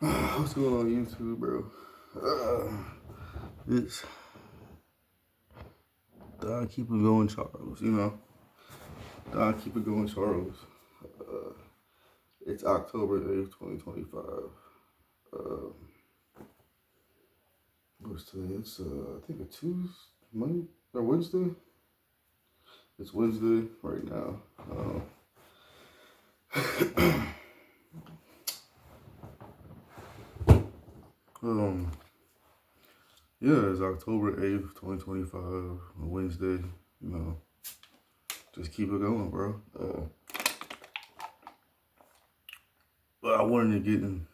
What's going on YouTube, bro? It's I keep it going, Charles. I keep it going, Charles. Uh, it's October 8th, 2025. Uh, what's today? It's I think a Tuesday, Monday or Wednesday. It's Wednesday right now. Um, yeah, it's October 8th, 2025, a Wednesday. Just keep it going, bro. But I wanted to get in.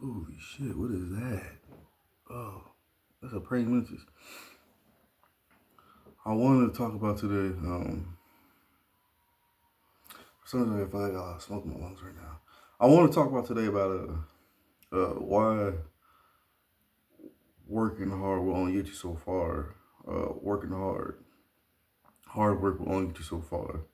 Holy shit! What is that? Oh, that's a praying mantis. I wanted to talk about today. Something I feel like I smoke in my lungs right now. I want to talk about today about why working hard will only get you so far. Working hard work will only get you so far.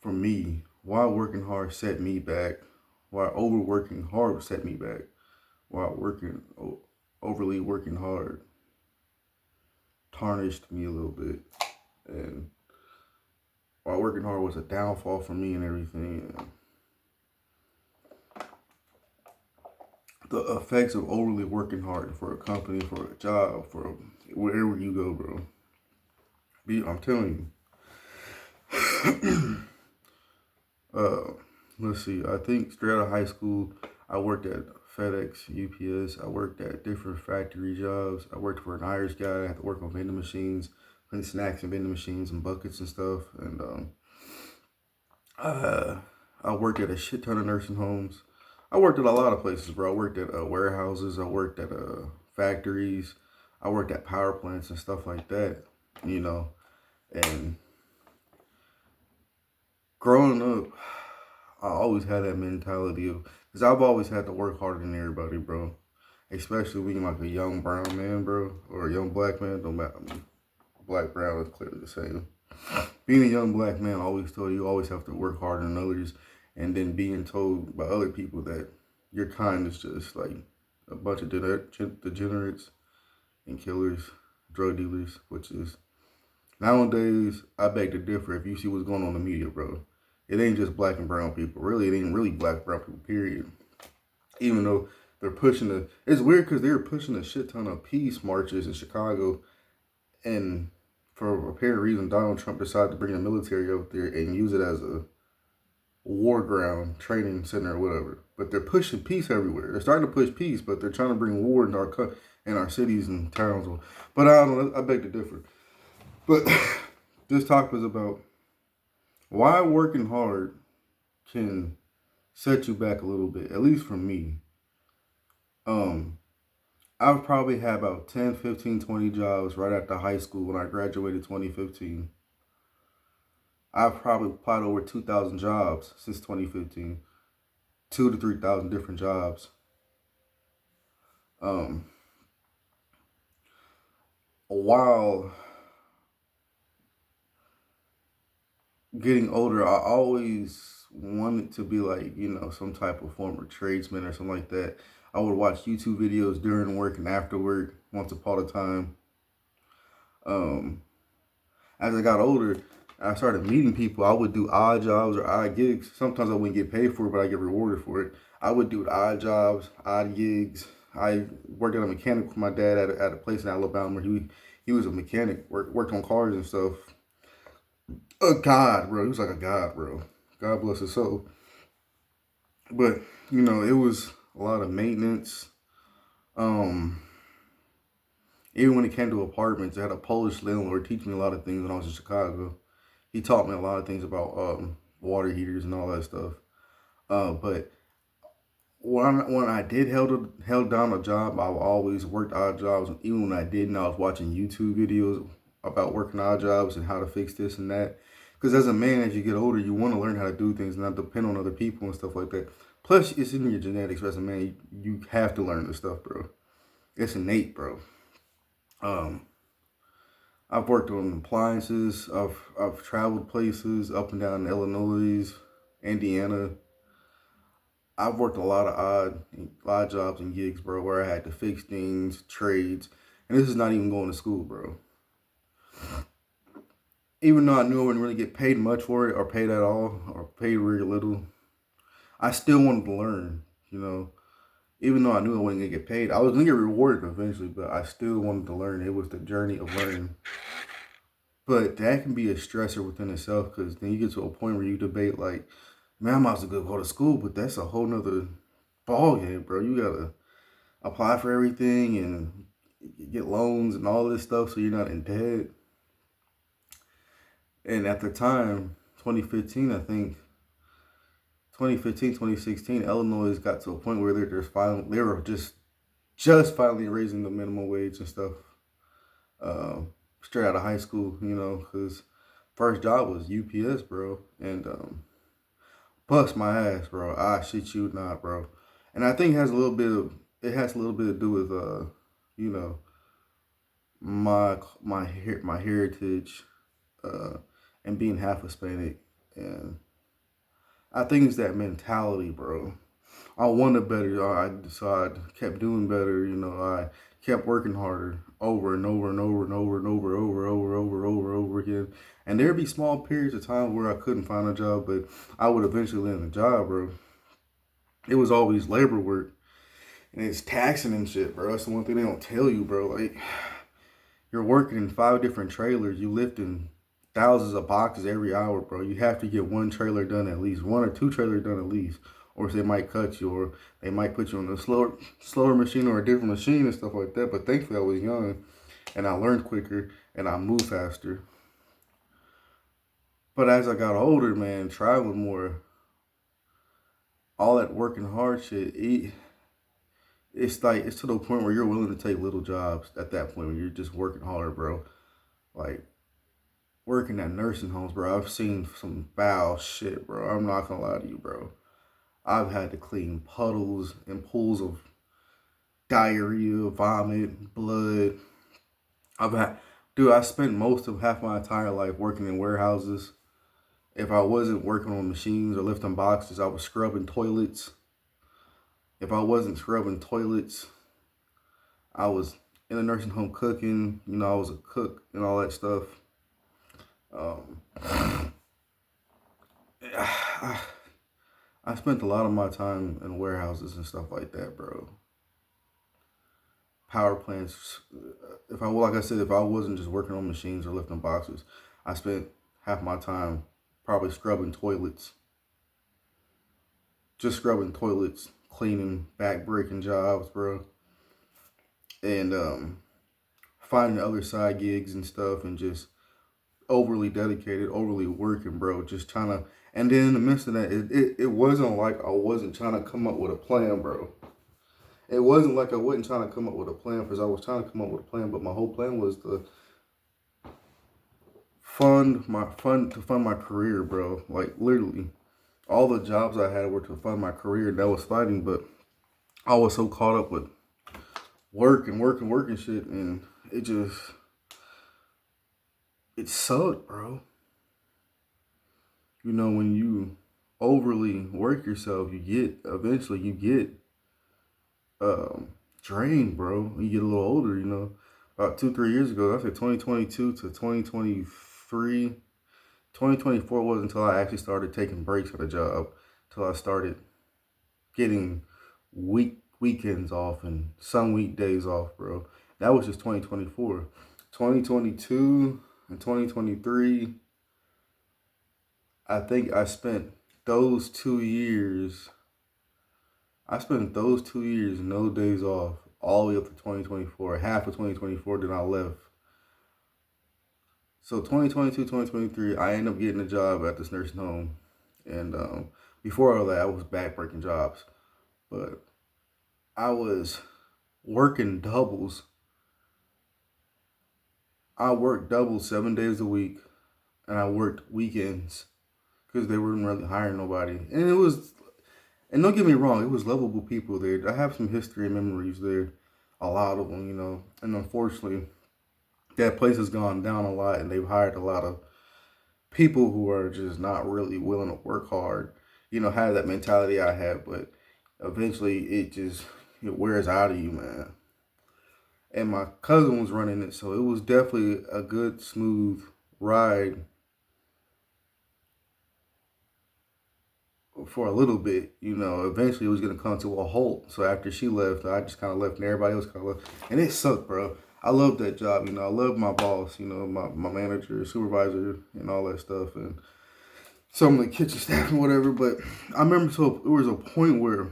For me, why working hard set me back. Why overworking hard set me back. Why overly working hard tarnished me a little bit, and while working hard was a downfall for me and everything. And the effects of overly working hard for a company, for a job, for wherever you go, bro. I'm telling you. Let's see. I think straight out of high school, I worked at FedEx, UPS. I worked at different factory jobs. I worked for an Irish guy. I had to work on vending machines, putting snacks in vending machines and buckets and stuff. And I worked at a shit ton of nursing homes. I worked at a lot of places, bro. I worked at warehouses. I worked at factories. I worked at power plants and stuff like that, And growing up, I always had that mentality of, because I've always had to work harder than everybody, bro. Especially being like a young brown man, bro, or a young black man. Don't matter. I mean, black, brown is clearly the same. Being a young black man, I always told you always have to work harder than others. And then being told by other people that your kind is just like a bunch of degenerates and killers, drug dealers, which is nowadays, I beg to differ. If you see what's going on in the media, bro, it ain't just black and brown people. Really, it ain't really black and brown people, period. Even though they're pushing it's weird because they're pushing a shit ton of peace marches in Chicago. And for apparent reason, Donald Trump decided to bring the military out there and use it as a war ground, training center, or whatever. But they're pushing peace everywhere. They're starting to push peace, but they're trying to bring war in our cities and towns. But I don't know. I beg to differ. But this talk was about why working hard can set you back a little bit, at least for me. I've probably had about 10, 15, 20 jobs right after high school when I graduated 2015. I've probably applied over 2,000 jobs since 2015. 2 to 3,000 different jobs. While getting older, I always wanted to be like, some type of former tradesman or something like that. I would watch YouTube videos during work and after work once upon a time. As I got older, I started meeting people. I would do odd jobs or odd gigs. Sometimes I wouldn't get paid for it, but I get rewarded for it. I would do odd jobs, odd gigs. I worked at a mechanic with my dad at a place in Alabama. He was a mechanic, worked on cars and stuff. A god, bro. He was like a god, bro. God bless his soul. But, it was a lot of maintenance. Even when it came to apartments, I had a Polish landlord teach me a lot of things when I was in Chicago. He taught me a lot of things about water heaters and all that stuff. But when I did held down a job, I've always worked odd jobs. Even when I didn't, I was watching YouTube videos about working odd jobs and how to fix this and that. Because as a man, as you get older, you want to learn how to do things and not depend on other people and stuff like that. Plus, it's in your genetics. As a man, you have to learn this stuff, bro. It's innate, bro. I've worked on appliances. I've traveled places up and down Illinois, Indiana, I've worked a lot of odd jobs and gigs, bro, where I had to fix things, trades, and this is not even going to school, bro. Even though I knew I wouldn't really get paid much for it, or paid at all, or paid really little, I still wanted to learn. You know, even though I knew I wasn't gonna get paid, I was gonna get rewarded eventually, but I still wanted to learn. It was the journey of learning. But that can be a stressor within itself because then you get to a point where you debate like, man, I might as well go to school, but that's a whole nother ball game, bro. You gotta apply for everything and get loans and all this stuff so you're not in debt. And at the time, 2015, I think 2015, 2016, Illinois got to a point where they were just finally raising the minimum wage and stuff. Straight out of high school, you know, because first job was UPS, bro, and bust my ass, bro. I shit you not, bro. And I think it has a little bit to do with you know, my heritage, uh, and being half Hispanic, and I think it's that mentality, bro. I wanted better. So I kept doing better. You know, I kept working harder over and over and over and over and over again. And there'd be small periods of time where I couldn't find a job, but I would eventually land a job, bro. It was always labor work, and it's taxing and shit, bro. That's the one thing they don't tell you, bro. Like, you're working in 5 different trailers. You lifting thousands of boxes every hour, bro. You have to get one trailer done at least, 1 or 2 trailers done at least, or they might cut you, or they might put you on a slower machine or a different machine and stuff like that. But thankfully, I was young, and I learned quicker, and I moved faster. But as I got older, man, traveling more, all that working hard shit, it's to the point where you're willing to take little jobs at that point when you're just working hard, bro. Like working at nursing homes, bro. I've seen some foul shit, bro. I'm not gonna lie to you, bro. I've had to clean puddles and pools of diarrhea, vomit, blood. I've had, dude, I spent most of half my entire life working in warehouses. If I wasn't working on machines or lifting boxes, I was scrubbing toilets. If I wasn't scrubbing toilets, I was in a nursing home cooking. You know, I was a cook and all that stuff. Um, I spent a lot of my time in warehouses and stuff like that, bro. Power plants. If I, like I said, if I wasn't just working on machines or lifting boxes, I spent half my time probably scrubbing toilets, just scrubbing toilets, cleaning, back breaking jobs, bro, and finding other side gigs and stuff, and just overly dedicated, overly working, bro. Just trying to, and then in the midst of that, it wasn't like I wasn't trying to come up with a plan, bro. It wasn't like I wasn't trying to come up with a plan, because I was trying to come up with a plan, but my whole plan was to fund my career, bro. Like literally, all the jobs I had were to fund my career. That was fighting, but I was so caught up with work and shit, and it sucked, bro. You know, when you overly work yourself, eventually you get drained, bro. When you get a little older, you know. About 2, 3 years ago, I said 2022 to 2023. 2024 wasn't until I actually started taking breaks at a job, till I started getting weekends off and some weekdays off, bro. That was just 2024. 2022 and 2023, I think those 2 years, I spent those 2 years, no days off, all the way up to 2024, half of 2024, then I left. So 2022, 2023, I ended up getting a job at this nursing home. And before all that, I was backbreaking jobs. But I was working doubles. I worked doubles 7 days a week. And I worked weekends because they weren't really hiring nobody. And don't get me wrong, it was lovable people there. I have some history and memories there. A lot of them, you know. And unfortunately, that place has gone down a lot, and they've hired a lot of people who are just not really willing to work hard. You know, have that mentality I had. But eventually it wears out of you, man. And my cousin was running it, so it was definitely a good, smooth ride for a little bit. Eventually it was gonna come to a halt. So after she left, I just kind of left, and everybody else kind of left, and it sucked, bro. I love that job. I love my boss. My manager, supervisor, and all that stuff, and some of the kitchen staff and whatever. But I remember, so it was a point where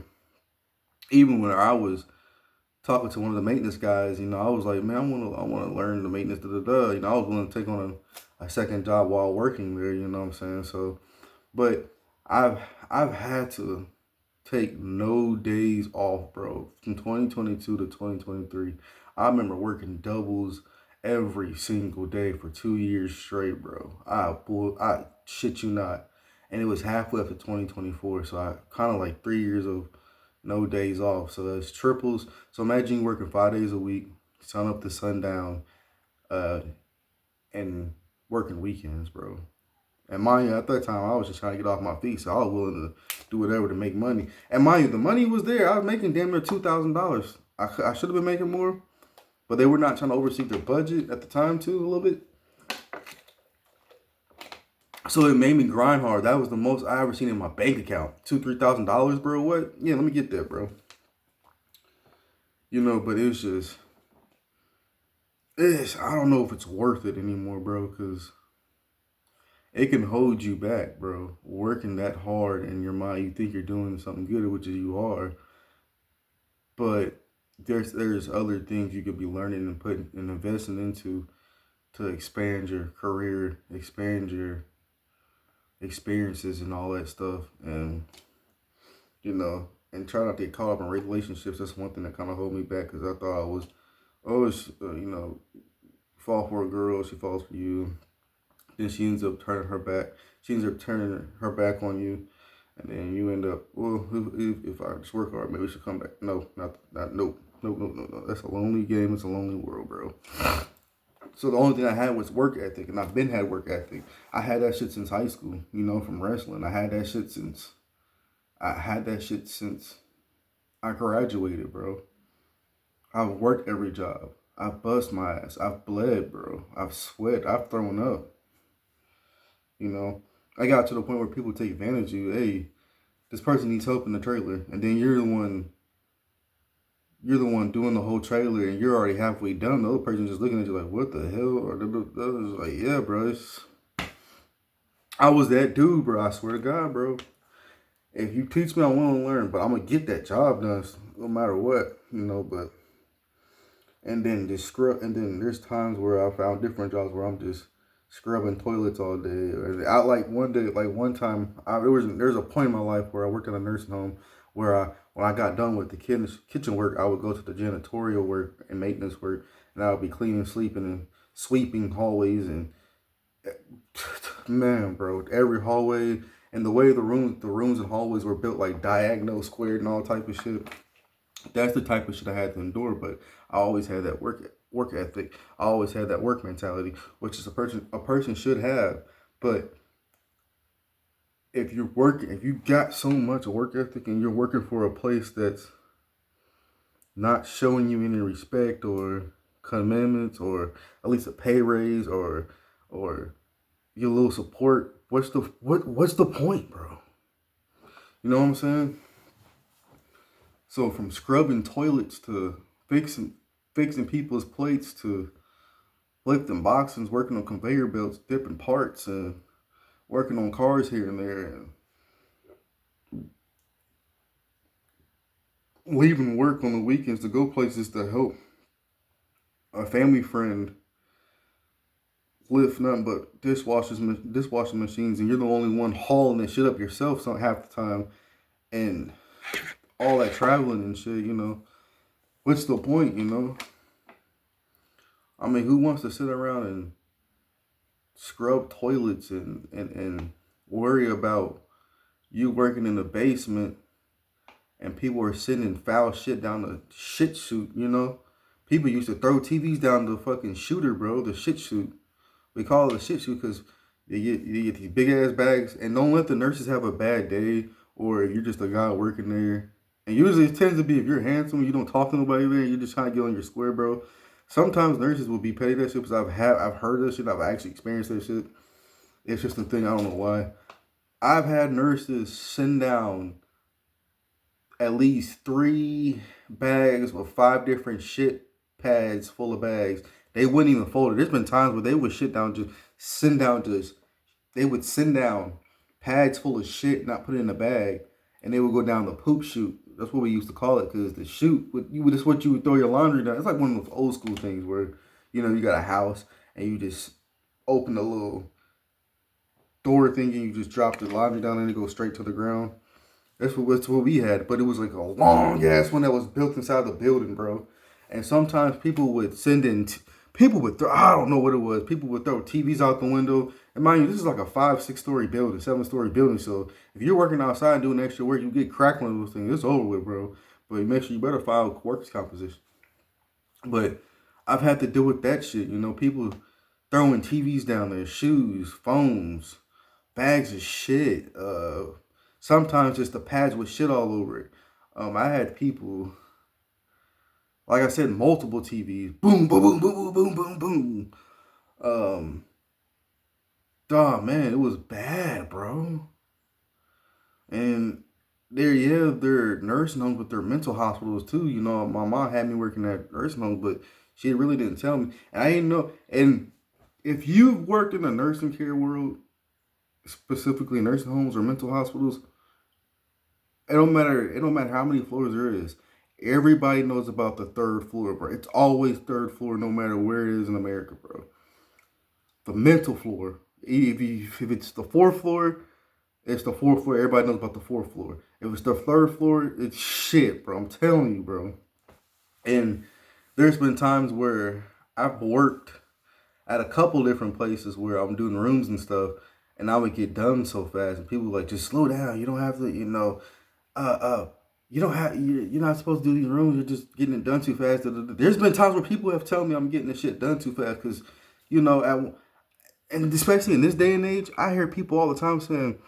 even when I was talking to one of the maintenance guys, I was like, man, I want to learn the maintenance. Da da da. I was willing to take on a second job while working there. You know what I'm saying? So, but I've had to take no days off, bro. From 2022 to 2023, I remember working doubles every single day for 2 years straight, bro. I shit you not. And it was halfway up to 2024, so I kind of like 3 years of no days off. So that's triples. So imagine you working 5 days a week, sun up to sundown, uh, and working weekends, bro. And mind you, at that time, I was just trying to get off my feet, so I was willing to do whatever to make money. And mind you, the money was there. I was making damn near $2,000. I should have been making more, but they were not trying to oversee their budget at the time, too, a little bit. So it made me grind hard. That was the most I ever seen in my bank account. $2,000-$3,000, bro. What? Yeah, let me get that, bro. But it was just, I don't know if it's worth it anymore, bro, because it can hold you back, bro. Working that hard in your mind, you think you're doing something good, which is you are. But there's other things you could be learning and putting and investing into to expand your career, expand your experiences and all that stuff. And and try not to get caught up in relationships. That's one thing that kind of hold me back, because I thought I was always, fall for a girl, she falls for you. Then she ends up turning her back. She ends up turning her back on you, and then you end up, well, if I just work hard, maybe she'll come back. No, nope. No. That's a lonely game. It's a lonely world, bro. So the only thing I had was work ethic, and I've been had work ethic. I had that shit since high school, from wrestling. I had that shit since I graduated, bro. I've worked every job. I've bust my ass. I've bled, bro. I've sweat. I've thrown up. I got to the point where people take advantage of you. Hey, this person needs help in the trailer, and then you're the one doing the whole trailer, and you're already halfway done. The other person just looking at you like, what the hell? Or like, yeah, bro. I was that dude, bro. I swear to God, bro. If you teach me, I want to learn, but I'm gonna get that job done no matter what, But and then just scrub. And then there's times where I found different jobs where I'm just scrubbing toilets all day. I one time, there's a point in my life where I worked in a nursing home where when I got done with the kitchen work, I would go to the janitorial work and maintenance work, and I would be cleaning, sleeping, and sweeping hallways. And man, bro, every hallway and the way the rooms and hallways were built, like diagonal, squared, and all type of shit. That's the type of shit I had to endure. But I always had that work ethic. I always had that work mentality, which is a person should have. But if you got so much work ethic and you're working for a place that's not showing you any respect or commitments, or at least a pay raise, or your little support, what's the point, bro? You know what I'm saying? So from scrubbing toilets to fixing people's plates to lifting boxes, working on conveyor belts, dipping parts, and working on cars here and there, and leaving work on the weekends to go places to help a family friend lift nothing but dishwashing machines, and you're the only one hauling that shit up yourself half the time, and all that traveling and shit, what's the point, I mean, who wants to sit around and scrub toilets and worry about you working in the basement and people are sending foul shit down the shit chute, People used to throw TVs down the fucking shooter, bro, the shit chute. We call it a shit chute because you get these big ass bags, and don't let the nurses have a bad day, or you're just a guy working there And usually it tends to be if you're handsome, you don't talk to nobody, man, you're just trying to get on your square, bro. Sometimes nurses will be petty that shit because I've heard that shit, I've actually experienced that shit. It's just a thing, I don't know why. I've had nurses send down at least 3 bags with 5 different shit pads full of bags. They wouldn't even fold it. There's been times where they would they would send down pads full of shit, not put it in a bag, and they would go down the poop chute. That's what we used to call it, because the chute, that's what you would throw your laundry down. It's like one of those old school things where, you got a house and you just open the little door thing and you just drop the laundry down and it goes straight to the ground. That's what we had, but it was like a long ass one that was built inside the building, bro. And sometimes people would send in, people would throw, I don't know what it was. People would throw TVs out the window. And mind you, this is like a 5-6 story building, 7-story building. So if you're working outside and doing extra work, you get cracked one of those things. It's over with, bro. But make sure you better file workers' composition. But I've had to deal with that shit. People throwing TVs down there, shoes, phones, bags of shit. Sometimes just the pads with shit all over it. I had people, like I said, multiple TVs. Boom, boom, boom, boom, boom, boom, boom, boom. Dog, man, it was bad, bro. And they're nursing homes, but they're mental hospitals too. My mom had me working at nursing homes, but she really didn't tell me. And I didn't know. And if you've worked in the nursing care world, specifically nursing homes or mental hospitals, it don't matter how many floors there is. Everybody knows about the third floor, bro. It's always third floor, no matter where it is in America, bro. The mental floor. If it's the fourth floor, it's the fourth floor. Everybody knows about the fourth floor. If it's the third floor, it's shit, bro. I'm telling you, bro. And there's been times where I've worked at a couple different places where I'm doing rooms and stuff, and I would get done so fast, and people were like, just slow down. You don't have to, you don't have, you're not supposed to do these rooms. You're just getting it done too fast. There's been times where people have told me I'm getting this shit done too fast because, and especially in this day and age, I hear people all the time saying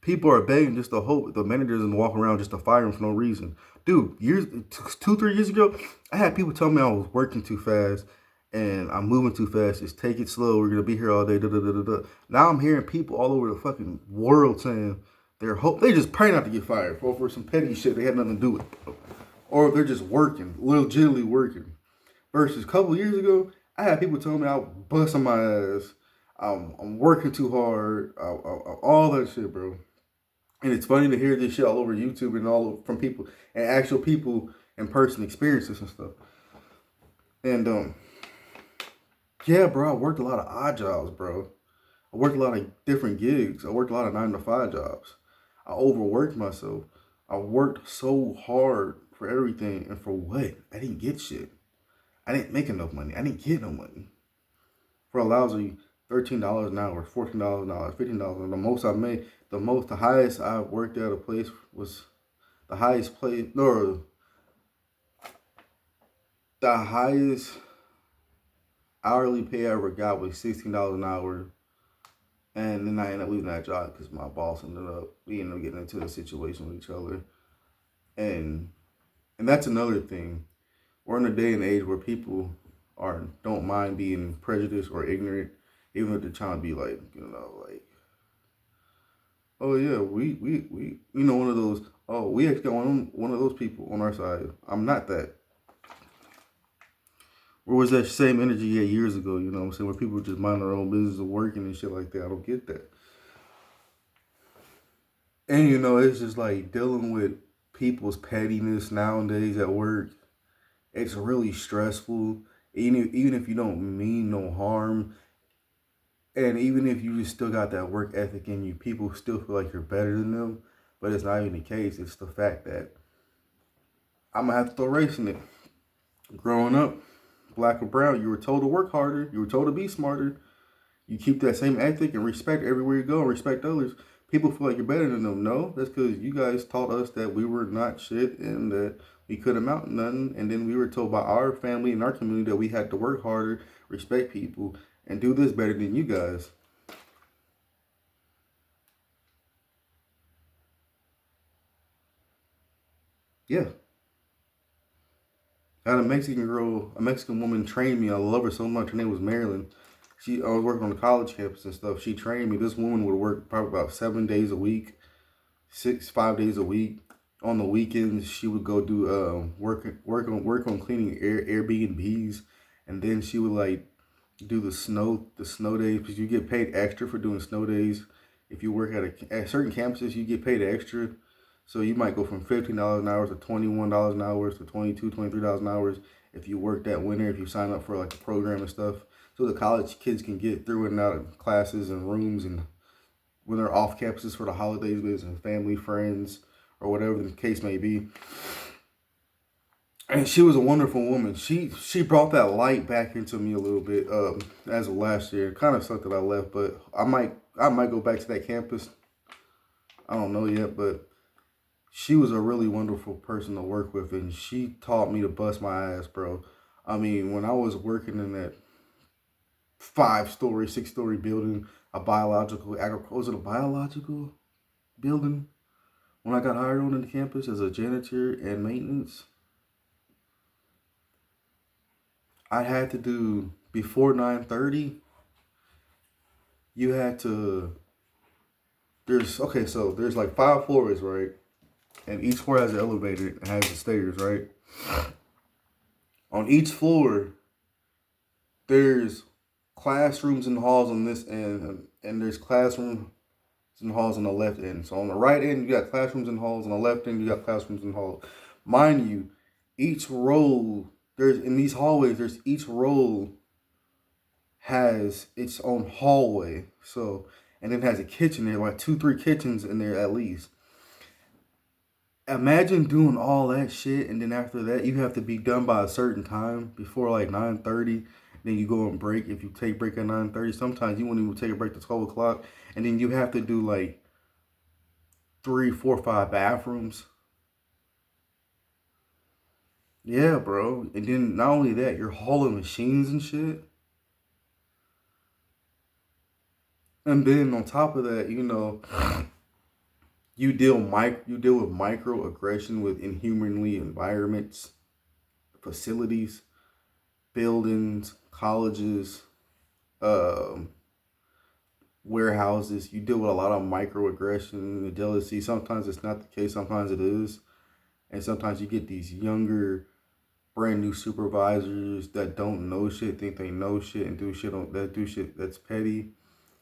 people are begging just to hope the manager doesn't walk around just to fire them for no reason. Dude, 2-3 years ago, I had people tell me I was working too fast and I'm moving too fast. Just take it slow. We're gonna be here all day. Da, da, da, da, da. Now I'm hearing people all over the fucking world saying they just pray not to get fired for some petty shit they had nothing to do with, or they're just working, legitimately working. Versus a couple years ago, I had people telling me I was busting my ass. I'm working too hard. All that shit, bro. And it's funny to hear this shit all over YouTube and from people and actual people in person experiences and stuff. And yeah, bro, I worked a lot of odd jobs, bro. I worked a lot of different gigs. I worked a lot of 9-to-5 jobs. I overworked myself. I worked so hard for everything, and for what? I didn't get shit. I didn't make enough money. I didn't get no money. For a lousy $13 an hour, $14 an hour, $15 an hour. The highest I worked at a place was the highest hourly pay I ever got was $16 an hour. And then I ended up leaving that job because we ended up getting into a situation with each other. And that's another thing. We're in a day and age where people don't mind being prejudiced or ignorant, even if they're trying to be like, oh yeah, we one of those, oh, we actually got one of those people on our side. I'm not that. Where was that same energy years ago, what I'm saying, where people just mind their own business of working and shit like that? I don't get that. And it's just like dealing with people's pettiness nowadays at work. It's really stressful. Even if you don't mean no harm, and even if you just still got that work ethic in you, people still feel like you're better than them. But it's not even the case. It's the fact that I'm gonna have to throw race in it. Growing up, black or brown, you were told to work harder. You were told to be smarter. You keep that same ethic and respect everywhere you go and respect others. People feel like you're better than them. No, that's because you guys taught us that we were not shit and that we couldn't amount to nothing. And then we were told by our family and our community that we had to work harder, respect people, and do this better than you guys. Yeah, I had a Mexican girl, a Mexican woman trained me. I love her so much. Her name was Marilyn. I was working on the college campus and stuff. She trained me. This woman would work probably about 7 days a week, 5 days a week. On the weekends, she would go do work on cleaning Airbnbs, and then she would like do the snow days because you get paid extra for doing snow days. If you work at certain campuses, you get paid extra. So you might go from $15 an hour to $21 an hour to $22, $23 an hour if you work that winter, if you sign up for like a program and stuff. So the college kids can get through and out of classes and rooms and when they're off campuses for the holidays with and family, friends, or whatever the case may be. And she was a wonderful woman. She brought that light back into me a little bit as of last year. Kind of sucked that I left, but I might go back to that campus. I don't know yet, but she was a really wonderful person to work with, and she taught me to bust my ass, bro. I mean, when I was working in that 5-story, 6-story building, was it a biological building? When I got hired on the campus as a janitor and maintenance, I had to do before 9:30. You had to. So there's like 5 floors, right? And each floor has an elevator and has the stairs, right? On each floor, there's classrooms and halls on this end, and there's classrooms and halls on the left end. So on the right end, you got classrooms and halls. On the left end, you got classrooms and halls. Mind you, each row there's in these hallways. There's each row has its own hallway. So and it has a kitchen there, like 2, 3 kitchens in there at least. Imagine doing all that shit, and then after that, you have to be done by a certain time before like 9:30. Then you go and break. If you take break at 9:30, sometimes you won't even take a break to 12 o'clock, and then you have to do like 3, 4, 5 bathrooms. Yeah, bro. And then not only that, you're hauling machines and shit. And then on top of that, you deal with microaggression with inhumanly environments, facilities, buildings, colleges, um, warehouses. You deal with a lot of microaggression and jealousy. Sometimes it's not the case. Sometimes it is, and sometimes you get these younger, brand new supervisors that don't know shit, think they know shit, and do shit that's petty.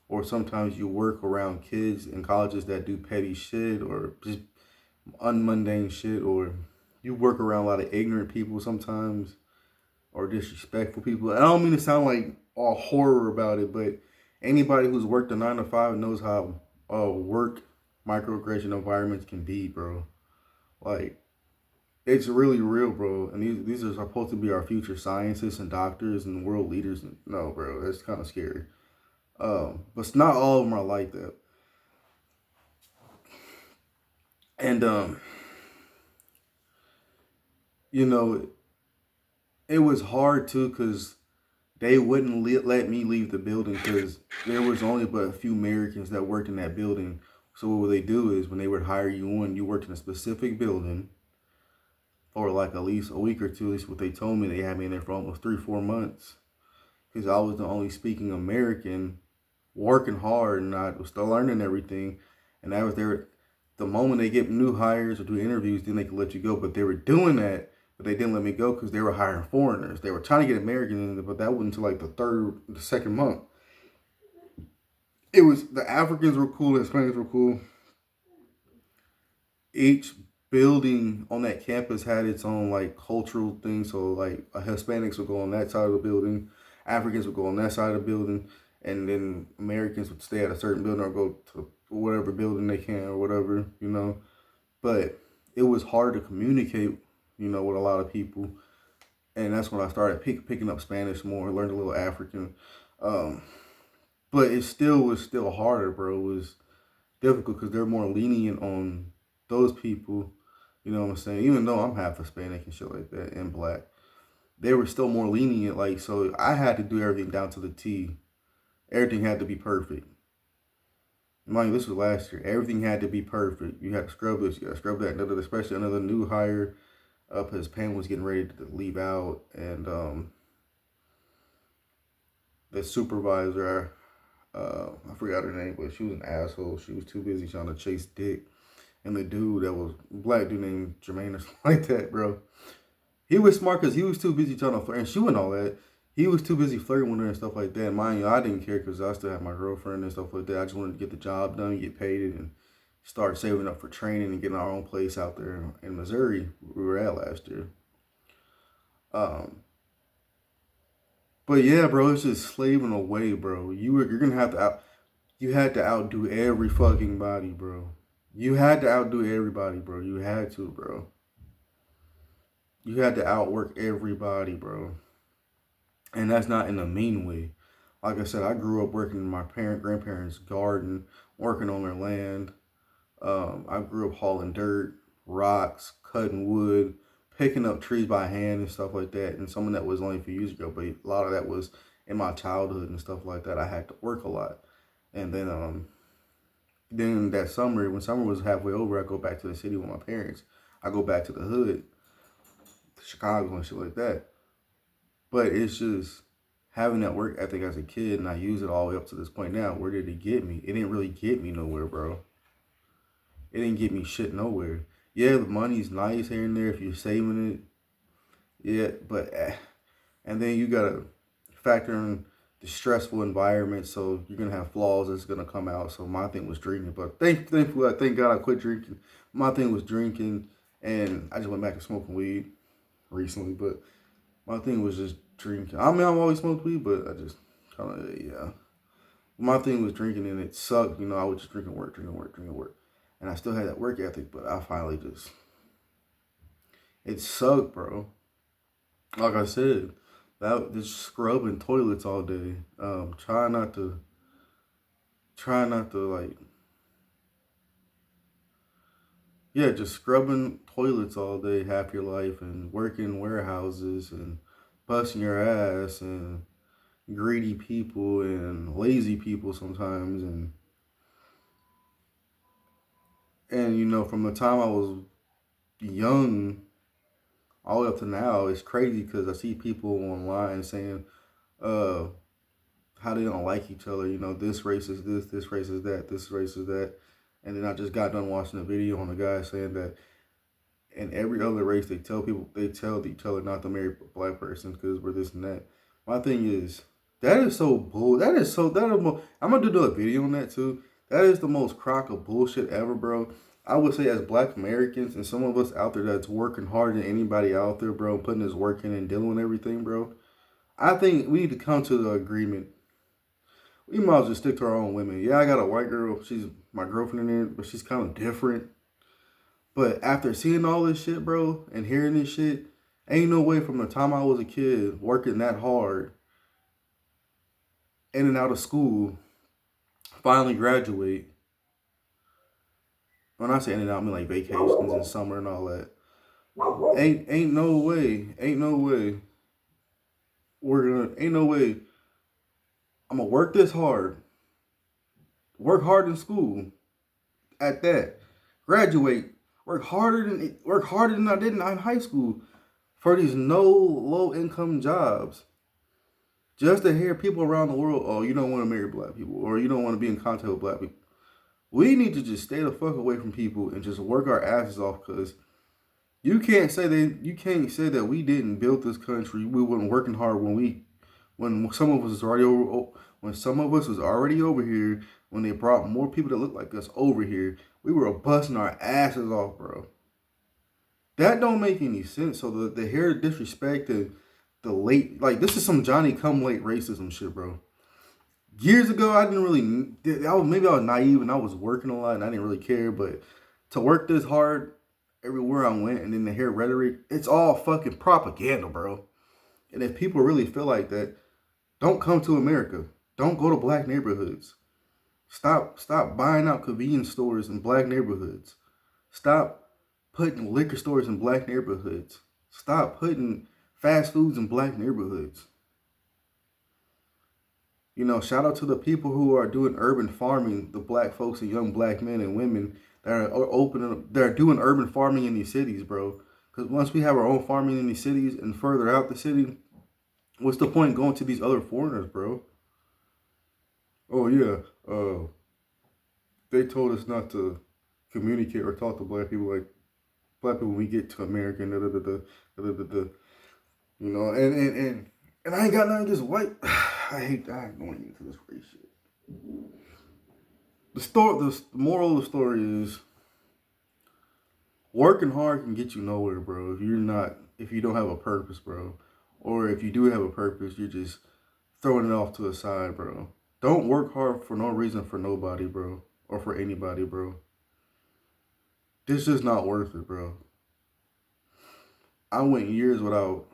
Or sometimes you work around kids in colleges that do petty shit or just unmundane shit, or you work around a lot of ignorant people sometimes or disrespectful people. I don't mean to sound like all horror about it, but anybody who's worked a 9 to 5 knows how work microaggression environments can be, bro. Like it's really real, bro. And these are supposed to be our future scientists and doctors and world leaders. No, bro, that's kind of scary. But not all of them are like that. And you know, it was hard too because they wouldn't let me leave the building because there was only but a few Americans that worked in that building. So what would they do is when they would hire you on, you worked in a specific building for like at least a week or two. At least what they told me, they had me in there for almost 3, 4 months because I was the only speaking American, working hard, and I was still learning everything. And that was their the moment they get new hires or do interviews, then they can let you go. But they were doing that, but they didn't let me go because they were hiring foreigners. They were trying to get Americans in, but that wasn't until like the second month. It was the Africans were cool, the Hispanics were cool. Each building on that campus had its own like cultural thing. So like Hispanics would go on that side of the building, Africans would go on that side of the building, and then Americans would stay at a certain building or go to whatever building they can or whatever. But it was hard to communicate, with a lot of people, and that's when I started picking up Spanish more, learned a little African. Um, but it still was still harder, bro. It was difficult because they're more lenient on those people. You know what I'm saying? Even though I'm half Hispanic and shit like that and black, they were still more lenient. Like, so I had to do everything down to the T. Everything had to be perfect. Mind you, this was last year. Everything had to be perfect. You had to scrub this, you got to scrub that. Especially another new hire up. His pen was getting ready to leave out, and the supervisor, I forgot her name, but she was an asshole. She was too busy trying to chase dick. And the dude that was black dude named Jermaine or something like that, bro. He was smart because he was too busy trying to flirt. And she wasn't all that. He was too busy flirting with her and stuff like that. Mind you, I didn't care because I still had my girlfriend and stuff like that. I just wanted to get the job done, get paid, and start saving up for training and getting our own place out there in Missouri, where we were at last year. Um, but yeah, bro, it's just slaving away, bro. You're gonna have to you had to outdo every fucking body, bro. You had to outdo everybody, bro. You had to, bro. You had to outwork everybody, bro. And that's not in a mean way. Like I said, I grew up working in my grandparents' garden, working on their land. I grew up hauling dirt, rocks, cutting wood, picking up trees by hand and stuff like that. And some of that was only a few years ago, but a lot of that was in my childhood and stuff like that. I had to work a lot. And then that summer, when summer was halfway over, I go back to the city with my parents. I go back to the hood, Chicago and shit like that. But it's just having that work ethic as a kid, and I use it all the way up to this point now. Where did it get me? It didn't really get me nowhere, bro. It didn't get me shit nowhere. Yeah, the money's nice here and there if you're saving it. Yeah, but and then you gotta factor in the stressful environment, so you're gonna have flaws that's gonna come out. So my thing was drinking, but thankfully, thank God I quit drinking. My thing was drinking, and I just went back to smoking weed recently. But my thing was just drinking. I mean, I've always smoked weed, but I just kind of, yeah. My thing was drinking, and it sucked. You know, I was just drinking work. And I still had that work ethic, but I finally just, it sucked, bro. Like I said, that just scrubbing toilets all day. Try not to like, yeah, just scrubbing toilets all day, half your life, and working warehouses and busting your ass and greedy people and lazy people sometimes, and you know, from the time I was young all the way up to now, it's crazy because I see people online saying uh how they don't like each other. You know, this race is this race is that, this race is that. And then I just got done watching a video on a guy saying that in every other race they tell each other not to marry a black person because we're this and that. My thing is, that is so bull. I'm gonna do a video on that too. That is the most crock of bullshit ever, bro. I would say as Black Americans and some of us out there that's working harder than anybody out there, bro, putting this work in and dealing with everything, bro. I think we need to come to the agreement. We might as well just stick to our own women. Yeah, I got a white girl. She's my girlfriend in there, but she's kind of different. But after seeing all this shit, bro, and hearing this shit, ain't no way from the time I was a kid working that hard, in and out of school, finally graduate. When I say in and out, I mean like vacations and summer and all that. Ain't no way. Ain't no way. Ain't no way. I'm gonna work this hard. Work hard in school. At that. Graduate. Work harder than I did in high school for these low income jobs. Just to hear people around the world, oh, you don't want to marry black people, or you don't want to be in contact with black people. We need to just stay the fuck away from people and just work our asses off, because you can't say that we didn't build this country. We weren't working hard when some of us was already over here, when they brought more people that look like us over here. We were busting our asses off, bro. That don't make any sense. So the hair disrespect and the late, like, this is some Johnny come late racism shit, bro. Years ago, I didn't really, maybe I was naive and I was working a lot and I didn't really care, but to work this hard everywhere I went, and then to hear rhetoric, it's all fucking propaganda, bro. And if people really feel like that, don't come to America. Don't go to black neighborhoods. Stop buying out convenience stores in black neighborhoods. Stop putting liquor stores in black neighborhoods. Stop putting fast foods in black neighborhoods. You know, shout out to the people who are doing urban farming, the black folks and young black men and women that are opening, they're doing urban farming in these cities, bro. Because once we have our own farming in these cities and further out the city, what's the point going to these other foreigners, bro? Oh yeah, they told us not to communicate or talk to black people like black people when we get to America. Da, da, da, da, da, da, da. You know, and I ain't got nothing against white. I hate that. I ain't going into this race shit. The moral of the story is working hard can get you nowhere, bro. If you don't have a purpose, bro, or if you do have a purpose, you're just throwing it off to the side, bro. Don't work hard for no reason for nobody, bro, or for anybody, bro. This is not worth it, bro. I went years without.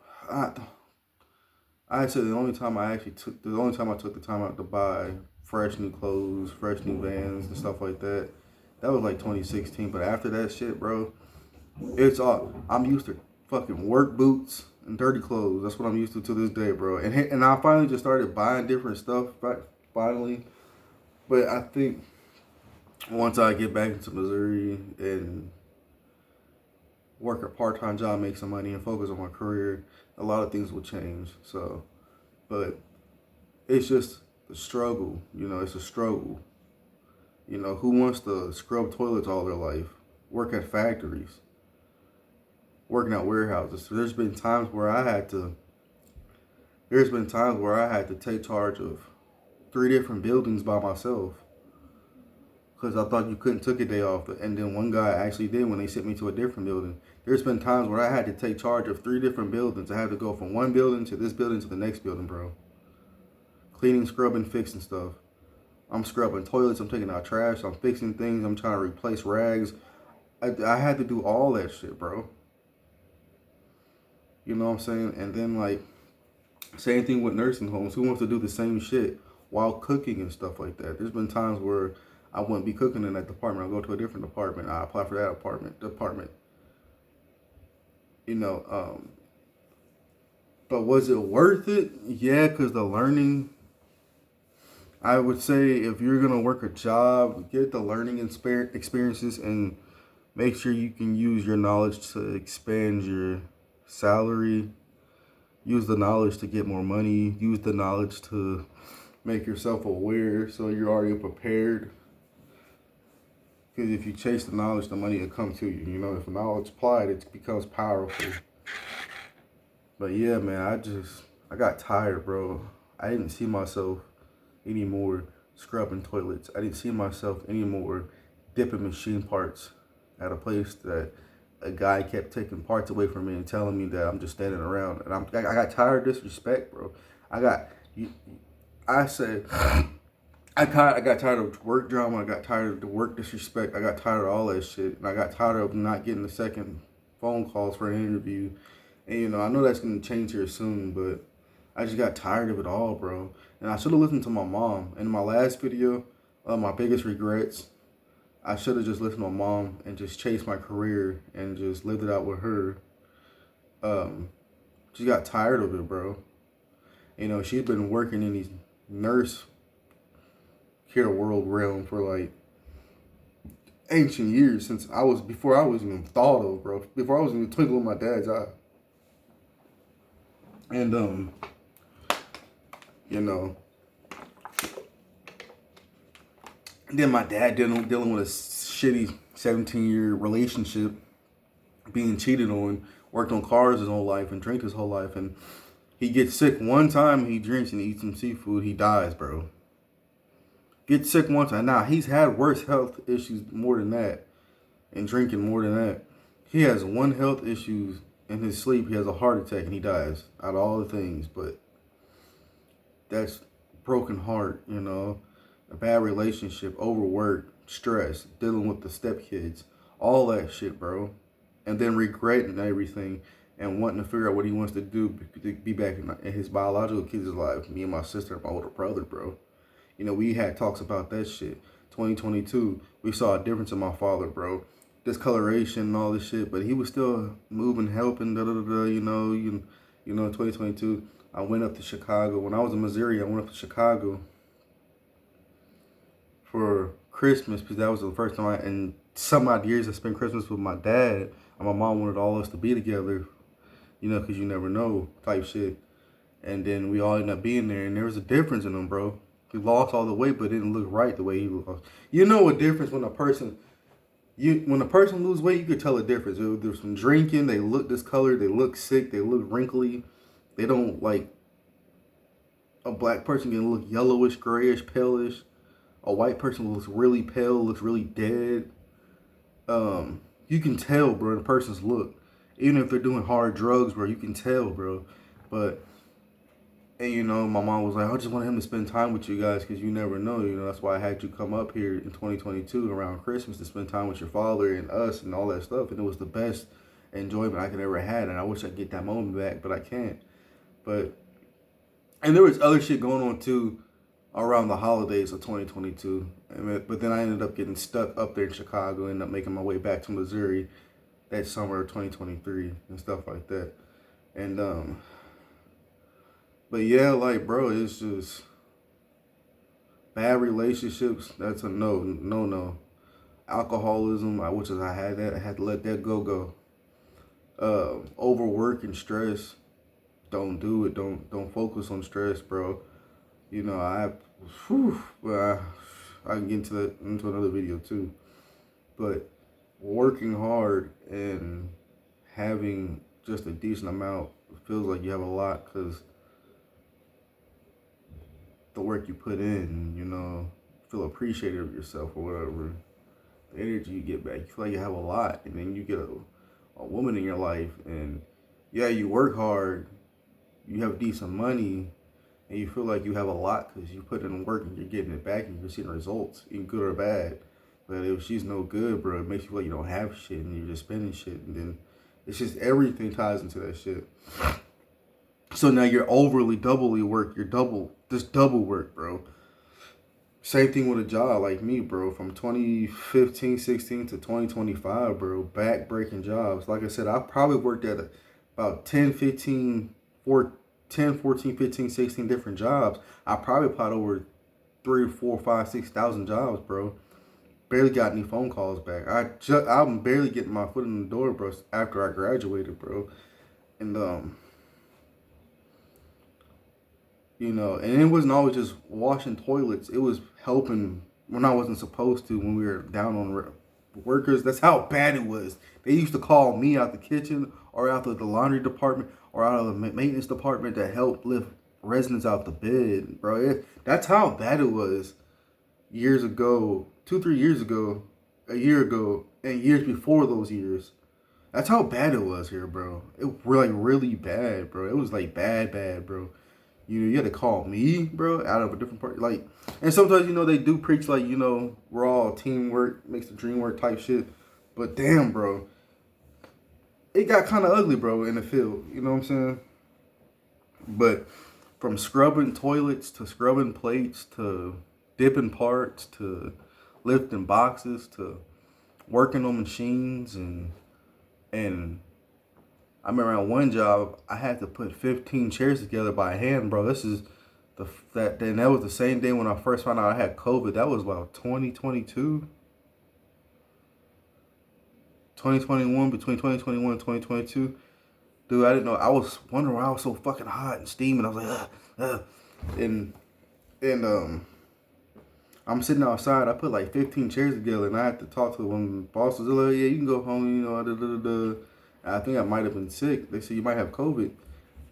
I said the only time I took the time out to buy fresh new clothes, fresh new Vans and stuff like that, that was like 2016. But after that shit, bro, it's all I'm used to fucking work boots and dirty clothes. That's what I'm used to this day, bro. And I finally just started buying different stuff finally. But I think once I get back into Missouri and work a part-time job, make some money, and focus on my career, a lot of things will change. So, but it's just the struggle. You know, it's a struggle. You know, who wants to scrub toilets all their life, work at factories, working at warehouses? So there's been times where I had to take charge of 3 different buildings by myself because I thought you couldn't took a day off. And then one guy actually did when they sent me to a different building. There's been times where I had to take charge of 3 different buildings. I had to go from one building to this building to the next building, bro. Cleaning, scrubbing, fixing stuff. I'm scrubbing toilets, I'm taking out trash, I'm fixing things, I'm trying to replace rags. I had to do all that shit, bro. You know what I'm saying? And then, like, same thing with nursing homes. Who wants to do the same shit while cooking and stuff like that? There's been times where I wouldn't be cooking in that department. I'll go to a different department. I apply for that department. You know, but was it worth it? Yeah, because the learning, I would say if you're going to work a job, get the learning experiences and make sure you can use your knowledge to expand your salary. Use the knowledge to get more money. Use the knowledge to make yourself aware so you're already prepared. Because if you chase the knowledge, the money will come to you. You know, if knowledge applied, it becomes powerful. But yeah, man, I got tired, bro. I didn't see myself anymore scrubbing toilets. I didn't see myself anymore dipping machine parts at a place that a guy kept taking parts away from me and telling me that I'm just standing around. And I got tired of disrespect, bro. I got tired of work drama. I got tired of the work disrespect. I got tired of all that shit. And I got tired of not getting the second phone calls for an interview. And, you know, I know that's going to change here soon, but I just got tired of it all, bro. And I should have listened to my mom. In my last video, my biggest regrets, I should have just listened to my mom and just chased my career and just lived it out with her. She got tired of it, bro. You know, she's been working in these nurse care world realm for like ancient years before I was even thought of, bro. Before I was even twinkle in my dad's eye. And you know, then my dad dealing with a shitty 17-year relationship, being cheated on, worked on cars his whole life and drank his whole life, and he gets sick one time, he drinks and eats some seafood, he dies, bro. Gets sick one time. Now, he's had worse health issues more than that, and drinking more than that. He has one health issue in his sleep, he has a heart attack and he dies, out of all the things. But that's broken heart, you know, a bad relationship, overwork, stress, dealing with the stepkids, all that shit, bro. And then regretting everything and wanting to figure out what he wants to do to be back in his biological kids' life. Me and my sister and my older brother, bro. You know, we had talks about that shit. 2022, we saw a difference in my father, bro. Discoloration and all this shit, but he was still moving, helping, you know, 2022, I went up to Chicago. When I was in Missouri, I went up to Chicago for Christmas, because that was the first time in some odd years I spent Christmas with my dad. And my mom wanted all us to be together, you know, because you never know type shit. And then we all ended up being there, and there was a difference in him, bro. He lost all the weight, but didn't look right the way he lost. You know a difference when a person, when a person lose weight, you could tell a difference. There's some drinking, they look discolored, they look sick, they look wrinkly. They don't like, a black person can look yellowish, grayish, palish. A white person looks really pale, looks really dead. You can tell, bro, the person's look. Even if they're doing hard drugs, bro, you can tell, bro. But, and you know, my mom was like, I just want him to spend time with you guys because you never know. You know, that's why I had you come up here in 2022 around Christmas to spend time with your father and us and all that stuff. And it was the best enjoyment I could ever had. And I wish I could get that moment back, but I can't. But, and there was other shit going on too around the holidays of 2022. But then I ended up getting stuck up there in Chicago, ended up making my way back to Missouri that summer of 2023 and stuff like that. And, but yeah, like, bro, it's just bad relationships. That's a no. Alcoholism, which is I had to let that go. Overwork and stress. Don't do it. Don't focus on stress, bro. You know, I can get into another video too. But working hard and having just a decent amount feels like you have a lot because the work you put in, you know, feel appreciative of yourself or whatever. The energy you get back, you feel like you have a lot, and then you get a woman in your life, and yeah, you work hard, you have decent money, and you feel like you have a lot because you put in work and you're getting it back and you're seeing results, even good or bad. But if she's no good, bro, it makes you feel like you don't have shit and you're just spending shit, and then it's just everything ties into that shit. So now you're overly doubly work, you're double work, bro. Same thing with a job like me, bro. From 2015, 16 to 2025, bro. Back-breaking jobs. Like I said, I probably worked at about 10, 14, 15, 16 different jobs. I probably applied over 3, 4, 5, 6,000 jobs, bro. Barely got any phone calls back. I'm barely getting my foot in the door, bro, after I graduated, bro. And, you know, and it wasn't always just washing toilets. It was helping when I wasn't supposed to, when we were down on workers. That's how bad it was. They used to call me out the kitchen or out of the laundry department or out of the maintenance department to help lift residents out the bed, bro. That's how bad it was years ago, 2-3 years ago, a year ago, and years before those years. That's how bad it was here, bro. It was like really bad, bro. It was like bad, bro. You know, you had to call me, bro, out of a different part. Like, and sometimes, you know, they do preach, like, you know, we're all teamwork, makes the dream work type shit. But damn, bro, it got kind of ugly, bro, in the field. You know what I'm saying? But from scrubbing toilets to scrubbing plates to dipping parts to lifting boxes to working on machines and I remember at one job, I had to put 15 chairs together by hand, bro. That was the same day when I first found out I had COVID. That was about 2022. 2021, between 2021 and 2022. Dude, I didn't know. I was wondering why I was so fucking hot and steaming. I was like, And I'm sitting outside. I put like 15 chairs together, and I had to talk to one of the bosses. They're like, yeah, you can go home, you know, I think I might have been sick. They said you might have COVID.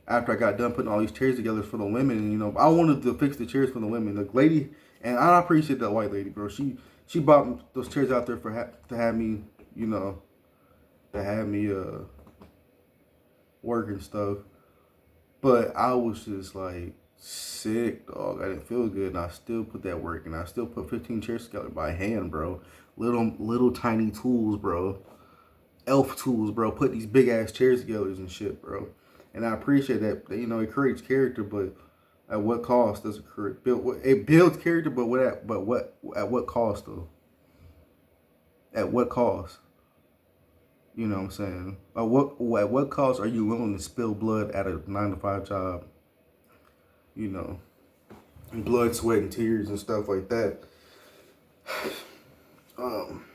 After I got done putting all these chairs together for the women, and you know, I wanted to fix the chairs for the women. The lady, and I appreciate that white lady, bro. She bought those chairs out there to have me, you know, work and stuff. But I was just like sick, dog. I didn't feel good, and I still put that work, and I still put 15 chairs together by hand, bro. Little tiny tools, bro. Elf tools, bro. Put these big ass chairs together and shit, bro. And I appreciate that. You know, it creates character, but at what cost does it create? It builds character, but at what cost though? At what cost? You know what I'm saying? At what cost are you willing to spill blood at a 9-to-5 job? You know, blood, sweat, and tears and stuff like that. Um,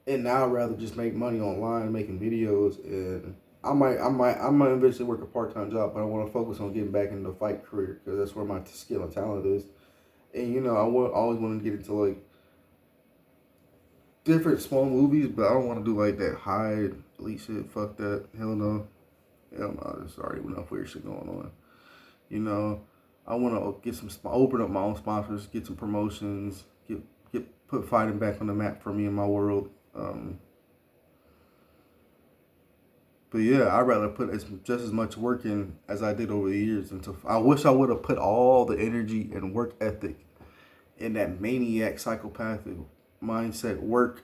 and now I'd rather just make money online, making videos, and I might eventually work a part-time job, but I want to focus on getting back into the fight career because that's where my skill and talent is. And always want to get into like different small movies, but I don't want to do like that high elite shit. Fuck that. Hell no. Hell no. There's already enough weird shit going on. You know, I want to get open up my own sponsors, get some promotions, put fighting back on the map for me in my world. But yeah, I'd rather put just as much work in as I did over the years. I wish I would have put all the energy and work ethic in that maniac psychopathic mindset, work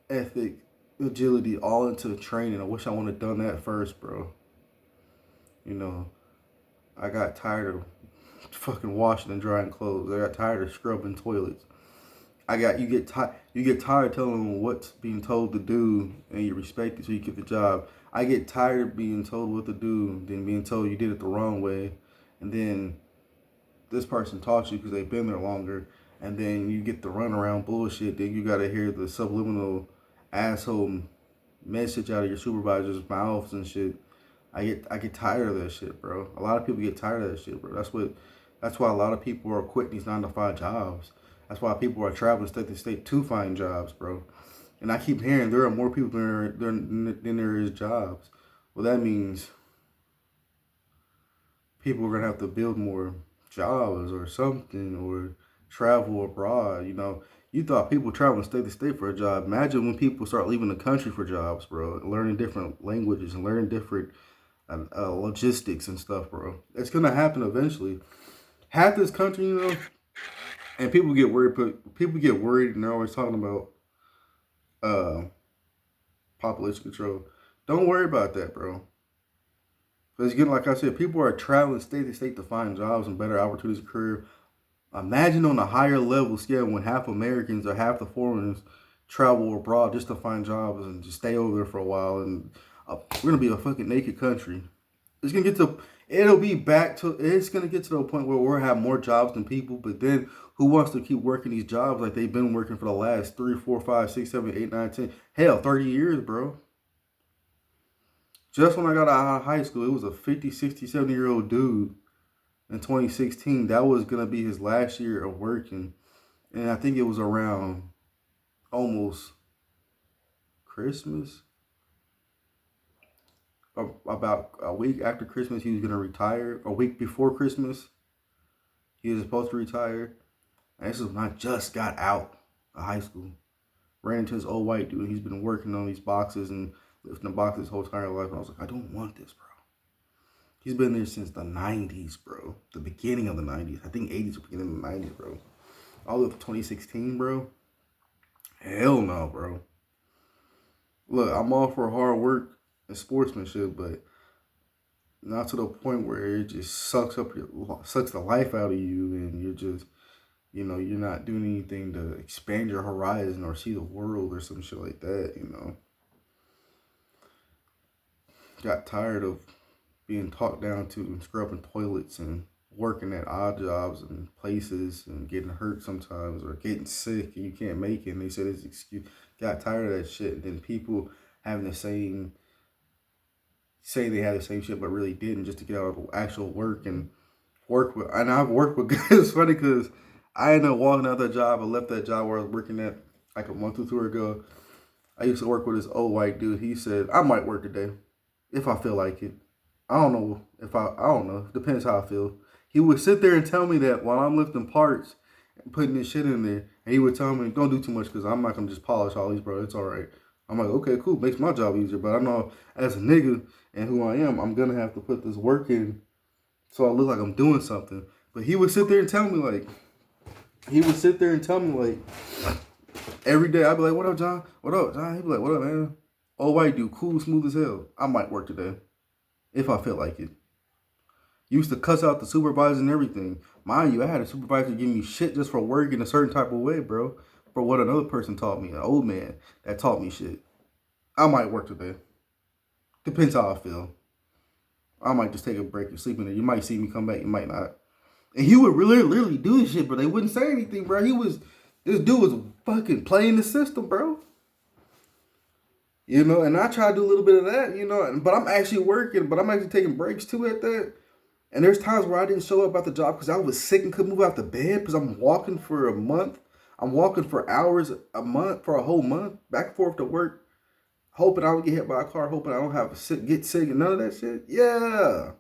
ethic, agility, all into training. I wish I would have done that first, bro. You know, I got tired of fucking washing and drying clothes. I got tired of scrubbing toilets. You get tired telling them what's being told to do and you respect it so you get the job. I get tired of being told what to do than being told you did it the wrong way, and then this person taught you because they've been there longer, and then you get the runaround bullshit. Then you gotta hear the subliminal asshole message out of your supervisor's mouths and shit. I get tired of that shit, bro. A lot of people get tired of that shit, bro. That's why a lot of people are quitting these 9 to 5 jobs. That's why people are traveling state to state to find jobs, bro. And I keep hearing there are more people than there is jobs. Well, that means people are gonna have to build more jobs or something, or travel abroad. You thought people traveling state to state for a job. Imagine when people start leaving the country for jobs, bro. Learning different languages and learning different logistics and stuff, bro. It's gonna happen eventually. Half this country, and people get worried. People get worried, and they're always talking about uh, population control. Don't worry about that, bro. Because again, like I said, people are traveling state to state to find jobs and better opportunities of career. Imagine on a higher level scale when half Americans or half the foreigners travel abroad just to find jobs and just stay over there for a while, and we're gonna be a fucking naked country. It's gonna get to it's gonna get to the point where we'll have more jobs than people, but then who wants to keep working these jobs like they've been working for the last 3, 4, 5, 6, 7, 8, 9, 10, hell, 30 years, bro. Just when I got out of high school, it was a 50, 60, 70-year-old dude in 2016. That was gonna be his last year of working. And I think it was around almost Christmas. About a week after Christmas, he was gonna retire. A week before Christmas, he was supposed to retire. And this is when I just got out of high school. Ran into this old white dude. He's been working on these boxes and lifting the boxes his whole entire life. And I was like, I don't want this, bro. He's been there since the 90s, bro. The beginning of the 90s. I think 80s or beginning of the 90s, bro. All the way up to 2016, bro. Hell no, bro. Look, I'm all for hard work and sportsmanship, but not to the point where it just sucks the life out of you, and you're just, you're not doing anything to expand your horizon or see the world or some shit like that. Got tired of being talked down to and scrubbing toilets and working at odd jobs and places and getting hurt sometimes or getting sick and you can't make it. And they said it's excuse. Got tired of that shit. And then people having the same, say they had the same shit but really didn't, just to get out of actual work and work with. And I've worked with. It's funny because I ended up walking out that job. I left that job where I was working at like a month or two ago. I used to work with this old white dude. He said I might work today if I feel like it. I don't know. Depends how I feel. He would sit there and tell me that while I'm lifting parts and putting this shit in there. And he would tell me, don't do too much because I'm not going to just polish all these, bro. It's all right. I'm like, okay, cool. Makes my job easier. But I know as a nigga and who I am, I'm going to have to put this work in so I look like I'm doing something. But he would sit there and tell me, like, every day. I'd be like, what up, John? What up, John? He'd be like, what up, man? Old white dude, cool, smooth as hell. I might work today if I feel like it. Used to cuss out the supervisor and everything. Mind you, I had a supervisor give me shit just for working a certain type of way, bro. For what another person taught me, an old man that taught me shit. I might work today. Depends how I feel. I might just take a break and sleep in there. You might see me come back, you might not. And he would really, literally do this shit, but they wouldn't say anything, bro. This dude was fucking playing the system, bro. You know, and I try to do a little bit of that, you know, but I'm actually working, but I'm actually taking breaks too at that. And there's times where I didn't show up at the job because I was sick and couldn't move out the bed because I'm walking for a month. I'm walking for hours a month, for a whole month, back and forth to work, hoping I don't get hit by a car, hoping I don't get sick and none of that shit. Yeah.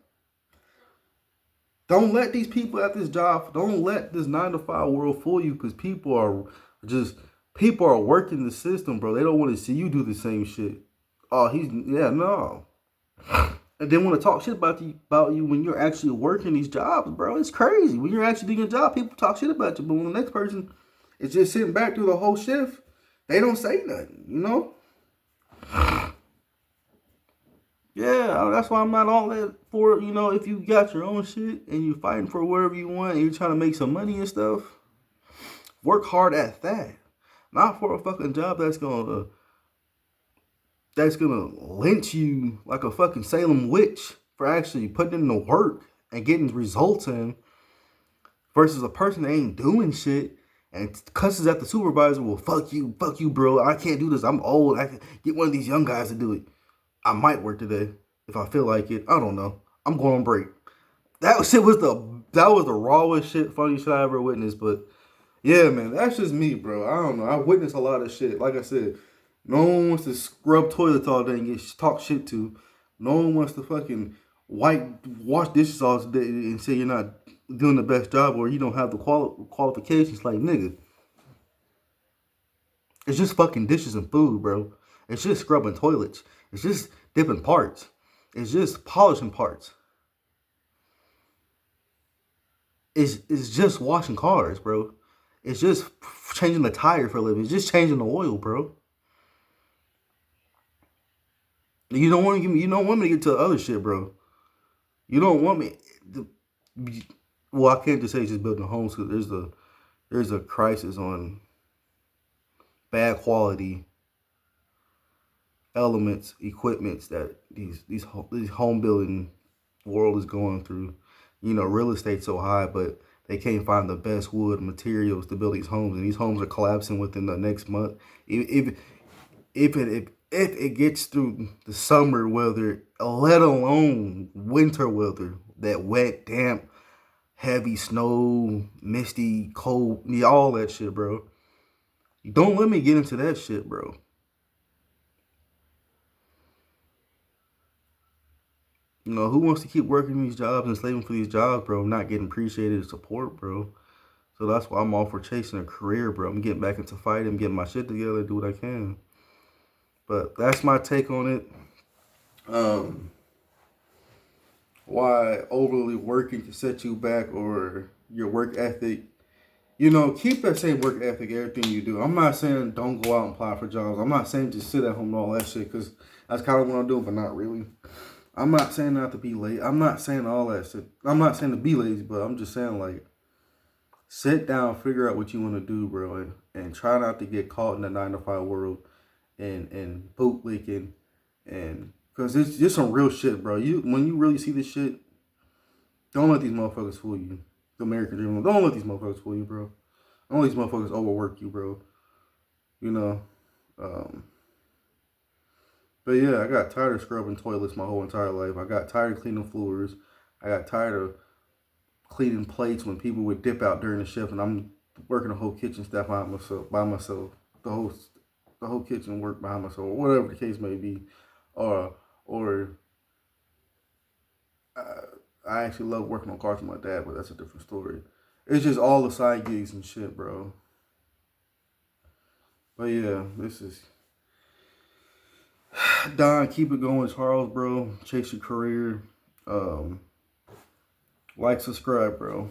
Don't let these people at this job, don't let this 9 to 5 world fool you because people are working the system, bro. They don't want to see you do the same shit. Oh, no. And they want to talk shit about you when you're actually working these jobs, bro. It's crazy. When you're actually doing your job, people talk shit about you. But when the next person is just sitting back through the whole shift, they don't say nothing, you know? Yeah, that's why I'm not all that for, you know, if you got your own shit and you're fighting for whatever you want and you're trying to make some money and stuff, work hard at that. Not for a fucking job that's gonna lynch you like a fucking Salem witch for actually putting in the work and getting results in, versus a person that ain't doing shit and cusses at the supervisor. Well, fuck you, bro. I can't do this. I'm old. I can get one of these young guys to do it. I might work today if I feel like it. I don't know. I'm going on break. That shit was the rawest shit, funny shit I ever witnessed. But yeah, man, that's just me, bro. I don't know. I witnessed a lot of shit. Like I said, no one wants to scrub toilets all day and get talk shit to. No one wants to fucking wash dishes all day and say you're not doing the best job or you don't have the qualifications. Like, nigga, it's just fucking dishes and food, bro. It's just scrubbing toilets. It's just dipping parts. It's just polishing parts. It's just washing cars, bro. It's just changing the tire for a living. It's just changing the oil, bro. You don't want me to get to the other shit, bro. You don't want me. Well, I can't just say just building homes because there's a crisis on bad quality elements, equipments that these home building world is going through. You know, real estate's so high, but they can't find the best wood materials to build these homes, and these homes are collapsing within the next month. If it gets through the summer weather, let alone winter weather, that wet, damp, heavy snow, misty, cold, all that shit, bro. Don't let me get into that shit, bro. You know, who wants to keep working these jobs and slaving for these jobs, bro, not getting appreciated support, bro? So that's why I'm all for chasing a career, bro. I'm getting back into fighting, getting my shit together, do what I can. But that's my take on it. Why overly working can set you back or your work ethic. You know, keep that same work ethic, everything you do. I'm not saying don't go out and apply for jobs. I'm not saying just sit at home and all that shit, because that's kind of what I'm doing, but not really. I'm not saying not to be late. I'm not saying all that shit. I'm not saying to be lazy, but I'm just saying, like, sit down, figure out what you want to do, bro, and try not to get caught in the 9 to 5 world and bootlicking, and because it's just some real shit, bro. When you really see this shit, don't let these motherfuckers fool you. The American dream. Don't let these motherfuckers fool you, bro. Don't let these motherfuckers overwork you, bro. You know. But yeah, I got tired of scrubbing toilets my whole entire life. I got tired of cleaning floors. I got tired of cleaning plates when people would dip out during the shift, and I'm working the whole kitchen staff by myself. The whole kitchen work by myself, or whatever the case may be. Or I actually love working on cars with my dad, but that's a different story. It's just all the side gigs and shit, bro. But yeah, this is Don. Keep it going, Charles, bro. Chase your career. Like, subscribe, bro.